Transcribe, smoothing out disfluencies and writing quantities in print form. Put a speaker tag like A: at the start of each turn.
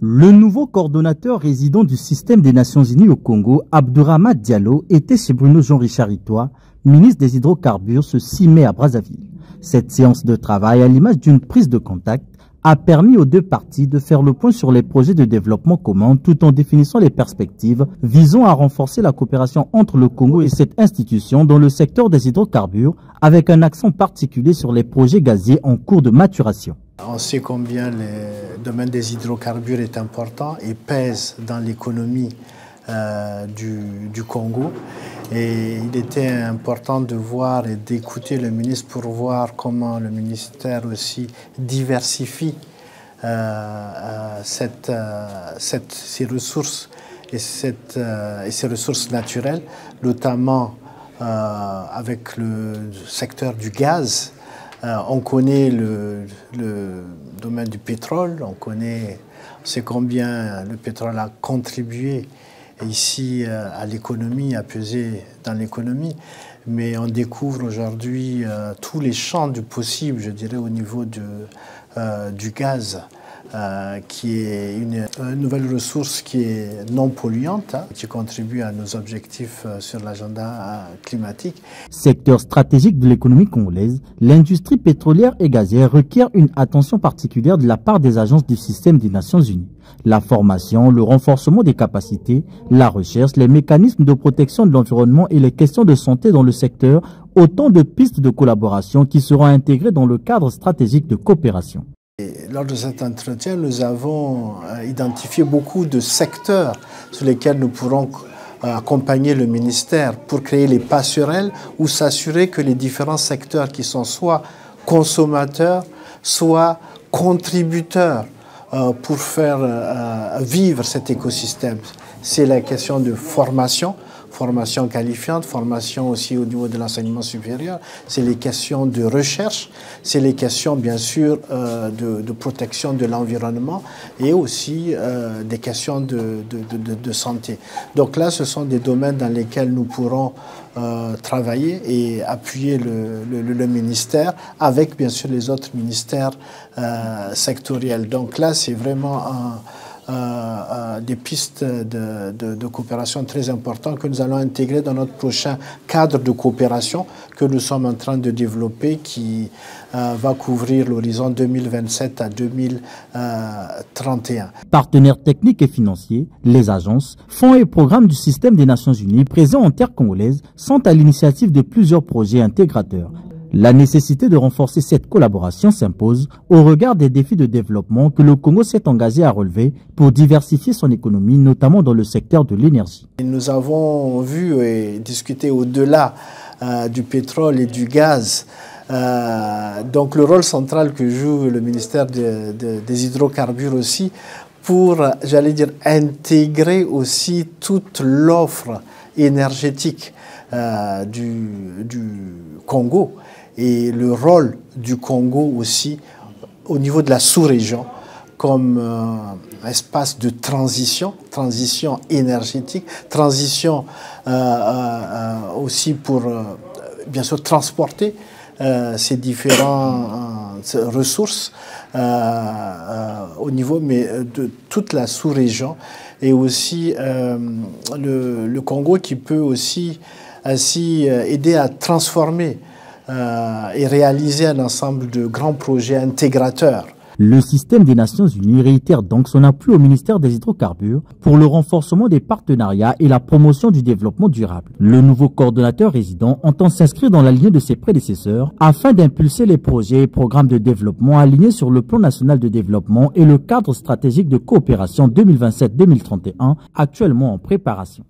A: Le nouveau coordonnateur résident du système des Nations Unies au Congo, Abdourahmane Diallo, était chez Bruno Jean-Richard Itoa, ministre des Hydrocarbures, ce 6 mai à Brazzaville. Cette séance de travail, à l'image d'une prise de contact, a permis aux deux parties de faire le point sur les projets de développement commun tout en définissant les perspectives visant à renforcer la coopération entre le Congo et cette institution dans le secteur des hydrocarbures avec un accent particulier sur les projets gaziers en cours de maturation.
B: On sait combien le domaine des hydrocarbures est important et pèse dans l'économie du Congo. Et il était important de voir et d'écouter le ministre pour voir comment le ministère aussi diversifie ces ressources et ces ressources naturelles, notamment avec le secteur du gaz. On connaît le domaine du pétrole, on sait combien le pétrole a contribué ici à l'économie, à peser dans l'économie, mais on découvre aujourd'hui tous les champs du possible, je dirais, au niveau du gaz, qui est une nouvelle ressource qui est non polluante, qui contribue à nos objectifs sur l'agenda climatique.
A: Secteur stratégique de l'économie congolaise, l'industrie pétrolière et gazière requiert une attention particulière de la part des agences du système des Nations Unies. La formation, le renforcement des capacités, la recherche, les mécanismes de protection de l'environnement et les questions de santé dans le secteur, autant de pistes de collaboration qui seront intégrées dans le cadre stratégique de coopération.
B: Et lors de cet entretien, nous avons identifié beaucoup de secteurs sur lesquels nous pourrons accompagner le ministère pour créer les passerelles ou s'assurer que les différents secteurs qui sont soit consommateurs, soit contributeurs pour faire vivre cet écosystème. C'est la question de formation qualifiante, formation aussi au niveau de l'enseignement supérieur, c'est les questions de recherche, c'est les questions bien sûr de protection de l'environnement et aussi des questions de santé. Donc là, ce sont des domaines dans lesquels nous pourrons travailler et appuyer le ministère avec bien sûr les autres ministères sectoriels. Donc là, c'est vraiment des pistes de coopération très importantes que nous allons intégrer dans notre prochain cadre de coopération que nous sommes en train de développer qui va couvrir l'horizon 2027 à 2031.
A: Partenaires techniques et financiers, les agences, fonds et programmes du système des Nations Unies présents en terre congolaise sont à l'initiative de plusieurs projets intégrateurs. La nécessité de renforcer cette collaboration s'impose au regard des défis de développement que le Congo s'est engagé à relever pour diversifier son économie, notamment dans le secteur de l'énergie.
B: Nous avons vu et discuté au-delà du pétrole et du gaz. Donc le rôle central que joue le ministère des hydrocarbures aussi pour, j'allais dire, intégrer aussi toute l'offre énergétique du Congo et le rôle du Congo aussi au niveau de la sous-région comme espace de transition énergétique, transition aussi pour bien sûr transporter ces différentes ressources au niveau de toute la sous-région et aussi le Congo qui peut aussi ainsi aider à transformer et réaliser un ensemble de grands projets intégrateurs.
A: Le système des Nations Unies réitère donc son appui au ministère des Hydrocarbures pour le renforcement des partenariats et la promotion du développement durable. Le nouveau coordonnateur résident entend s'inscrire dans la lignée de ses prédécesseurs afin d'impulser les projets et programmes de développement alignés sur le plan national de développement et le cadre stratégique de coopération 2027-2031 actuellement en préparation.